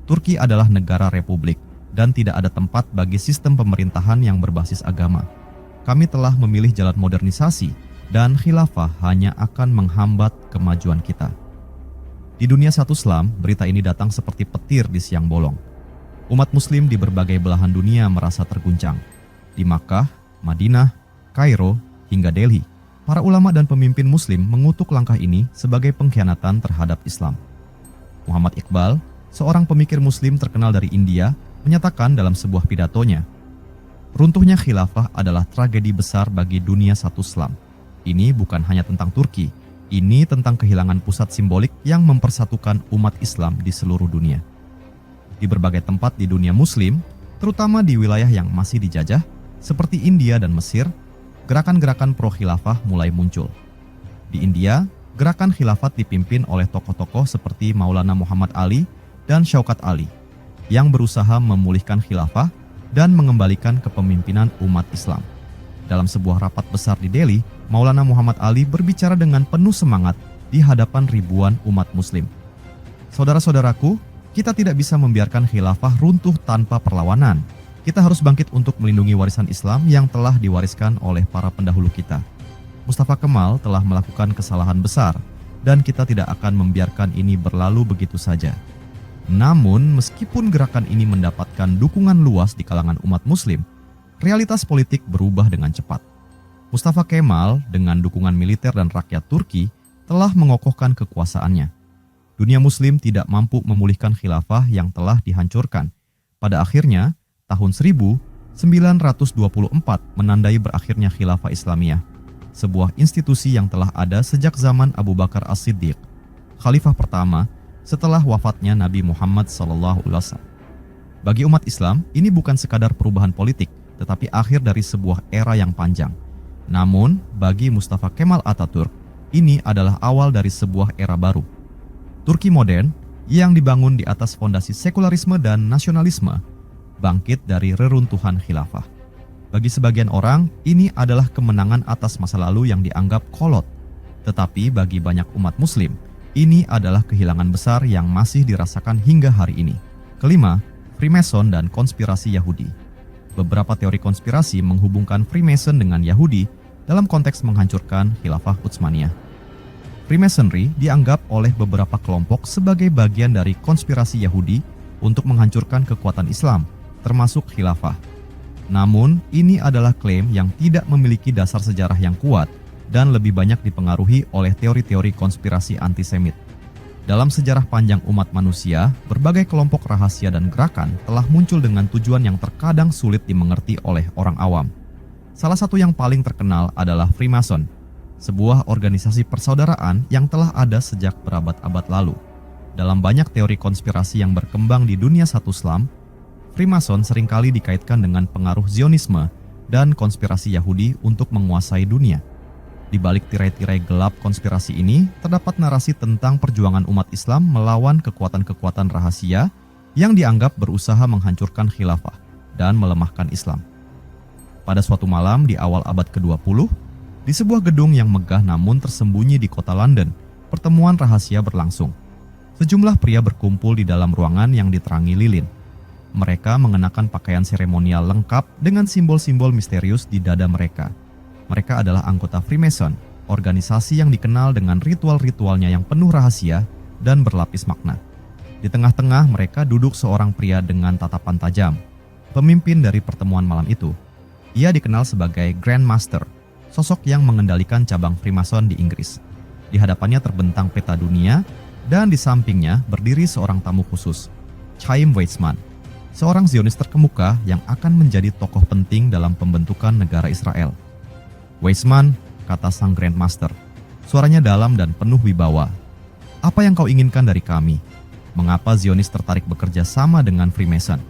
"Turki adalah negara republik dan tidak ada tempat bagi sistem pemerintahan yang berbasis agama. Kami telah memilih jalan modernisasi dan khilafah hanya akan menghambat kemajuan kita." Di dunia satu Islam, berita ini datang seperti petir di siang bolong. Umat muslim di berbagai belahan dunia merasa terguncang. Di Makkah, Madinah, Kairo, hingga Delhi, para ulama dan pemimpin muslim mengutuk langkah ini sebagai pengkhianatan terhadap Islam. Muhammad Iqbal, seorang pemikir muslim terkenal dari India, menyatakan dalam sebuah pidatonya, "Runtuhnya khilafah adalah tragedi besar bagi dunia satu Islam. Ini bukan hanya tentang Turki, ini tentang kehilangan pusat simbolik yang mempersatukan umat Islam di seluruh dunia. Di berbagai tempat di dunia Muslim, terutama di wilayah yang masih dijajah, seperti India dan Mesir, gerakan-gerakan pro-khilafah mulai muncul. Di India, gerakan khilafat dipimpin oleh tokoh-tokoh seperti Maulana Muhammad Ali dan Syaukat Ali, yang berusaha memulihkan khilafah dan mengembalikan kepemimpinan umat Islam. Dalam sebuah rapat besar di Delhi, Maulana Muhammad Ali berbicara dengan penuh semangat di hadapan ribuan umat Muslim. Saudara-saudaraku, kita tidak bisa membiarkan khilafah runtuh tanpa perlawanan. Kita harus bangkit untuk melindungi warisan Islam yang telah diwariskan oleh para pendahulu kita. Mustafa Kemal telah melakukan kesalahan besar, dan kita tidak akan membiarkan ini berlalu begitu saja. Namun, meskipun gerakan ini mendapatkan dukungan luas di kalangan umat Muslim, realitas politik berubah dengan cepat. Mustafa Kemal dengan dukungan militer dan rakyat Turki telah mengokohkan kekuasaannya. Dunia Muslim tidak mampu memulihkan khilafah yang telah dihancurkan. Pada akhirnya, tahun 1924 menandai berakhirnya khilafah Islamiyah, sebuah institusi yang telah ada sejak zaman Abu Bakar As-Siddiq, khalifah pertama setelah wafatnya Nabi Muhammad SAW. Bagi umat Islam, ini bukan sekadar perubahan politik, tetapi akhir dari sebuah era yang panjang. Namun, bagi Mustafa Kemal Atatürk, ini adalah awal dari sebuah era baru. Turki modern yang dibangun di atas fondasi sekularisme dan nasionalisme, bangkit dari reruntuhan khilafah. Bagi sebagian orang, ini adalah kemenangan atas masa lalu yang dianggap kolot. Tetapi bagi banyak umat Muslim, ini adalah kehilangan besar yang masih dirasakan hingga hari ini. Kelima, Freemason dan konspirasi Yahudi. Beberapa teori konspirasi menghubungkan Freemason dengan Yahudi dalam konteks menghancurkan khilafah Utsmaniyah. Freemasonry dianggap oleh beberapa kelompok sebagai bagian dari konspirasi Yahudi untuk menghancurkan kekuatan Islam, termasuk khilafah. Namun, ini adalah klaim yang tidak memiliki dasar sejarah yang kuat dan lebih banyak dipengaruhi oleh teori-teori konspirasi antisemit. Dalam sejarah panjang umat manusia, berbagai kelompok rahasia dan gerakan telah muncul dengan tujuan yang terkadang sulit dimengerti oleh orang awam. Salah satu yang paling terkenal adalah Freemason, sebuah organisasi persaudaraan yang telah ada sejak berabad-abad lalu. Dalam banyak teori konspirasi yang berkembang di dunia satu Islam, Freemason seringkali dikaitkan dengan pengaruh Zionisme dan konspirasi Yahudi untuk menguasai dunia. Di balik tirai-tirai gelap konspirasi ini, terdapat narasi tentang perjuangan umat Islam melawan kekuatan-kekuatan rahasia yang dianggap berusaha menghancurkan khilafah dan melemahkan Islam. Pada suatu malam di awal abad ke-20, di sebuah gedung yang megah namun tersembunyi di kota London, pertemuan rahasia berlangsung. Sejumlah pria berkumpul di dalam ruangan yang diterangi lilin. Mereka mengenakan pakaian seremonial lengkap dengan simbol-simbol misterius di dada mereka. Mereka adalah anggota Freemason, organisasi yang dikenal dengan ritual-ritualnya yang penuh rahasia dan berlapis makna. Di tengah-tengah mereka duduk seorang pria dengan tatapan tajam, pemimpin dari pertemuan malam itu. Ia dikenal sebagai Grand Master, sosok yang mengendalikan cabang Freemason di Inggris. Di hadapannya terbentang peta dunia, dan di sampingnya berdiri seorang tamu khusus, Chaim Weizmann, seorang Zionis terkemuka yang akan menjadi tokoh penting dalam pembentukan negara Israel. Weizmann, kata sang Grand Master, suaranya dalam dan penuh wibawa. Apa yang kau inginkan dari kami? Mengapa Zionis tertarik bekerja sama dengan Freemason?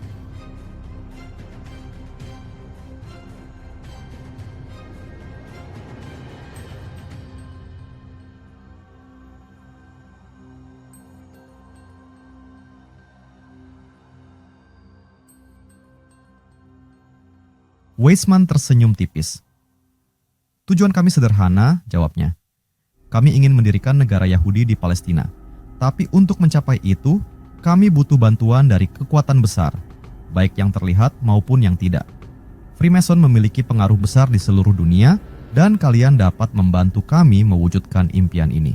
Weizmann tersenyum tipis. Tujuan kami sederhana, jawabnya. Kami ingin mendirikan negara Yahudi di Palestina. Tapi untuk mencapai itu, kami butuh bantuan dari kekuatan besar, baik yang terlihat maupun yang tidak. Freemason memiliki pengaruh besar di seluruh dunia, dan kalian dapat membantu kami mewujudkan impian ini.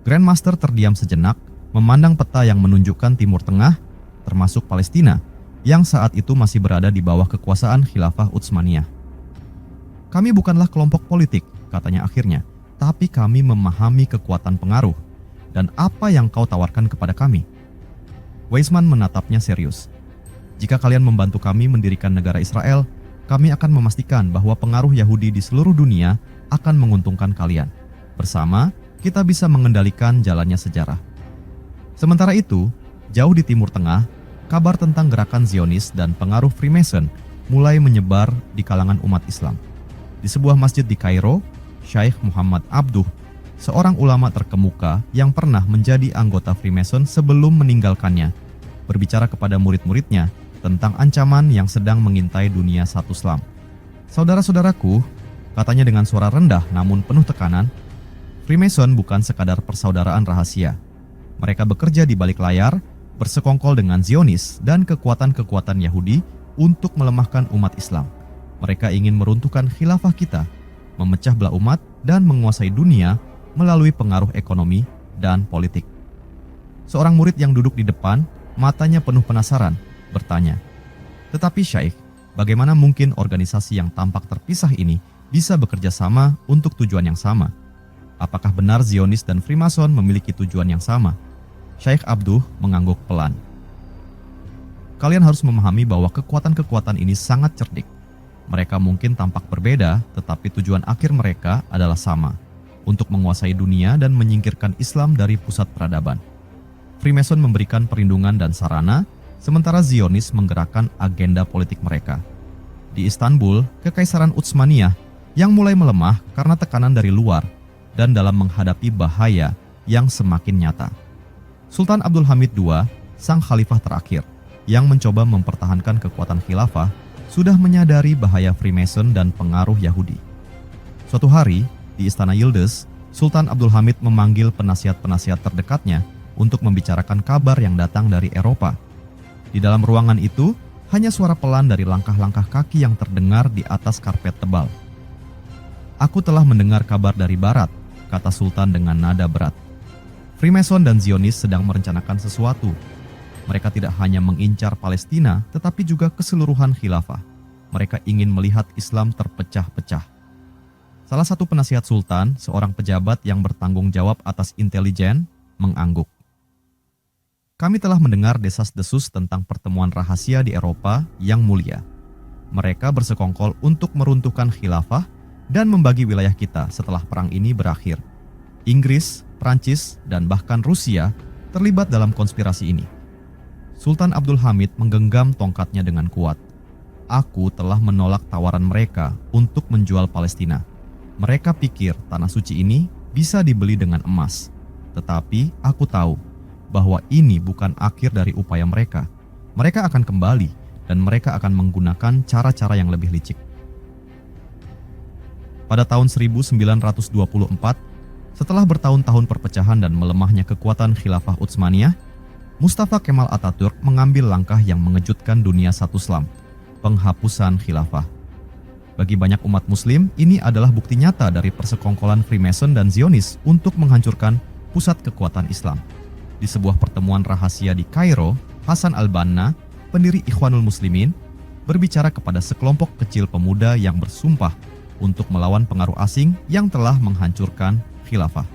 Grand Master terdiam sejenak, memandang peta yang menunjukkan Timur Tengah, termasuk Palestina, yang saat itu masih berada di bawah kekuasaan Khilafah Utsmaniyah. Kami bukanlah kelompok politik, katanya akhirnya, tapi kami memahami kekuatan pengaruh. Dan apa yang kau tawarkan kepada kami? Weizmann menatapnya serius. Jika kalian membantu kami mendirikan negara Israel, kami akan memastikan bahwa pengaruh Yahudi di seluruh dunia akan menguntungkan kalian. Bersama, kita bisa mengendalikan jalannya sejarah. Sementara itu, jauh di Timur Tengah, kabar tentang gerakan Zionis dan pengaruh Freemason mulai menyebar di kalangan umat Islam. Di sebuah masjid di Kairo, Syekh Muhammad Abduh, seorang ulama terkemuka yang pernah menjadi anggota Freemason sebelum meninggalkannya, berbicara kepada murid-muridnya tentang ancaman yang sedang mengintai dunia satu Islam. Saudara-saudaraku, katanya dengan suara rendah namun penuh tekanan, Freemason bukan sekadar persaudaraan rahasia. Mereka bekerja di balik layar, bersekongkol dengan Zionis dan kekuatan-kekuatan Yahudi untuk melemahkan umat Islam. Mereka ingin meruntuhkan khilafah kita, memecah belah umat dan menguasai dunia melalui pengaruh ekonomi dan politik. Seorang murid yang duduk di depan, matanya penuh penasaran, bertanya, "Tetapi Syekh, bagaimana mungkin organisasi yang tampak terpisah ini bisa bekerja sama untuk tujuan yang sama? Apakah benar Zionis dan Freemason memiliki tujuan yang sama?" Syekh Abduh mengangguk pelan. Kalian harus memahami bahwa kekuatan-kekuatan ini sangat cerdik. Mereka mungkin tampak berbeda, tetapi tujuan akhir mereka adalah sama, untuk menguasai dunia dan menyingkirkan Islam dari pusat peradaban. Freemason memberikan perlindungan dan sarana, sementara Zionis menggerakkan agenda politik mereka. Di Istanbul, Kekaisaran Utsmaniyah yang mulai melemah karena tekanan dari luar dan dalam menghadapi bahaya yang semakin nyata. Sultan Abdul Hamid II, sang khalifah terakhir, yang mencoba mempertahankan kekuatan khilafah, sudah menyadari bahaya Freemason dan pengaruh Yahudi. Suatu hari, di Istana Yildiz, Sultan Abdul Hamid memanggil penasihat-penasihat terdekatnya untuk membicarakan kabar yang datang dari Eropa. Di dalam ruangan itu, hanya suara pelan dari langkah-langkah kaki yang terdengar di atas karpet tebal. "Aku telah mendengar kabar dari Barat," kata Sultan dengan nada berat. Freemason dan Zionis sedang merencanakan sesuatu. Mereka tidak hanya mengincar Palestina, tetapi juga keseluruhan khilafah. Mereka ingin melihat Islam terpecah-pecah. Salah satu penasihat Sultan, seorang pejabat yang bertanggung jawab atas intelijen, mengangguk. "Kami telah mendengar desas-desus tentang pertemuan rahasia di Eropa yang mulia. Mereka bersekongkol untuk meruntuhkan khilafah dan membagi wilayah kita setelah perang ini berakhir. Inggris, Prancis, dan bahkan Rusia terlibat dalam konspirasi ini." Sultan Abdul Hamid menggenggam tongkatnya dengan kuat. "Aku telah menolak tawaran mereka untuk menjual Palestina. Mereka pikir tanah suci ini bisa dibeli dengan emas. Tetapi aku tahu bahwa ini bukan akhir dari upaya mereka. Mereka akan kembali dan mereka akan menggunakan cara-cara yang lebih licik." Pada tahun 1924, setelah bertahun-tahun perpecahan dan melemahnya kekuatan khilafah Utsmaniyah, Mustafa Kemal Atatürk mengambil langkah yang mengejutkan dunia satu Islam, penghapusan khilafah. Bagi banyak umat muslim, ini adalah bukti nyata dari persekongkolan Freemason dan Zionis untuk menghancurkan pusat kekuatan Islam. Di sebuah pertemuan rahasia di Kairo, Hasan al-Banna, pendiri Ikhwanul Muslimin, berbicara kepada sekelompok kecil pemuda yang bersumpah untuk melawan pengaruh asing yang telah menghancurkan khilafah.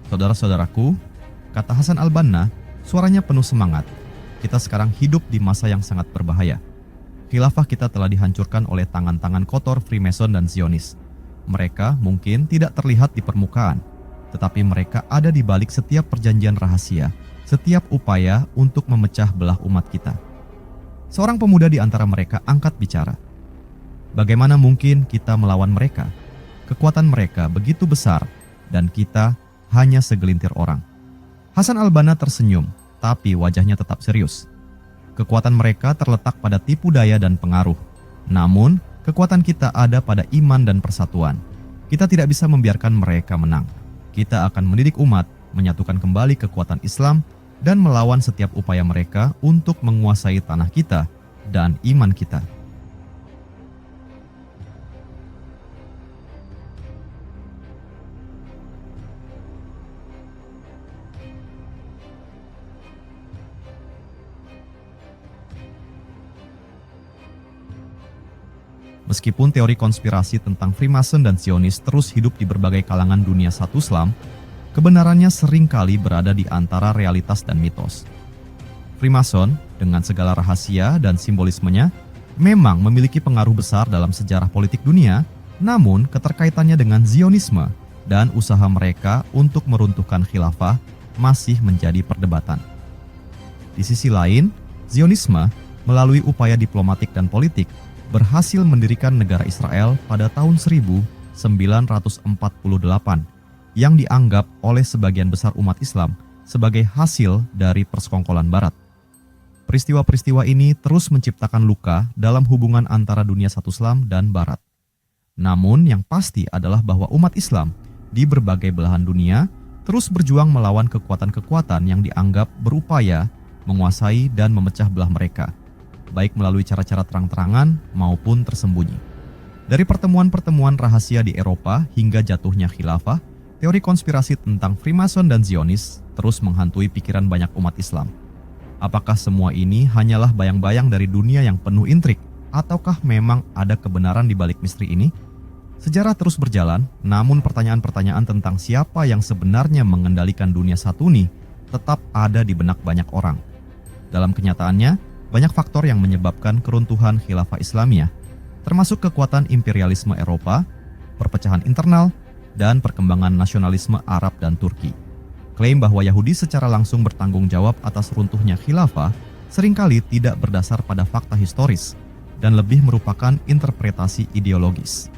"Saudara-saudaraku," kata Hasan al-Banna, suaranya penuh semangat, "kita sekarang hidup di masa yang sangat berbahaya. Khilafah kita telah dihancurkan oleh tangan-tangan kotor Freemason dan Zionis. Mereka mungkin tidak terlihat di permukaan, tetapi mereka ada di balik setiap perjanjian rahasia, setiap upaya untuk memecah belah umat kita." Seorang pemuda di antara mereka angkat bicara. "Bagaimana mungkin kita melawan mereka? Kekuatan mereka begitu besar dan kita hanya segelintir orang." Hasan al-Banna tersenyum, tapi wajahnya tetap serius. "Kekuatan mereka terletak pada tipu daya dan pengaruh. Namun, kekuatan kita ada pada iman dan persatuan. Kita tidak bisa membiarkan mereka menang. Kita akan mendidik umat, menyatukan kembali kekuatan Islam, dan melawan setiap upaya mereka untuk menguasai tanah kita dan iman kita." Meskipun teori konspirasi tentang Freemason dan Zionis terus hidup di berbagai kalangan dunia satu Islam, kebenarannya seringkali berada di antara realitas dan mitos. Freemason, dengan segala rahasia dan simbolismenya, memang memiliki pengaruh besar dalam sejarah politik dunia, Namun, keterkaitannya dengan Zionisme dan usaha mereka untuk meruntuhkan khilafah masih menjadi perdebatan. Di sisi lain, Zionisme melalui upaya diplomatik dan politik berhasil mendirikan negara Israel pada tahun 1948 yang dianggap oleh sebagian besar umat Islam sebagai hasil dari persekongkolan Barat. Peristiwa-peristiwa ini terus menciptakan luka dalam hubungan antara dunia satu Islam dan Barat. Namun yang pasti adalah bahwa umat Islam di berbagai belahan dunia terus berjuang melawan kekuatan-kekuatan yang dianggap berupaya menguasai dan memecah belah mereka, baik melalui cara-cara terang-terangan maupun tersembunyi. Dari pertemuan-pertemuan rahasia di Eropa hingga jatuhnya khilafah, teori konspirasi tentang Freemason dan Zionis terus menghantui pikiran banyak umat Islam. Apakah semua ini hanyalah bayang-bayang dari dunia yang penuh intrik, ataukah memang ada kebenaran di balik misteri ini? Sejarah terus berjalan, namun pertanyaan-pertanyaan tentang siapa yang sebenarnya mengendalikan dunia Satuni tetap ada di benak banyak orang. Dalam kenyataannya, banyak faktor yang menyebabkan keruntuhan khilafah Islamiyah, termasuk kekuatan imperialisme Eropa, perpecahan internal, dan perkembangan nasionalisme Arab dan Turki. Klaim bahwa Yahudi secara langsung bertanggung jawab atas runtuhnya khilafah seringkali tidak berdasar pada fakta historis dan lebih merupakan interpretasi ideologis.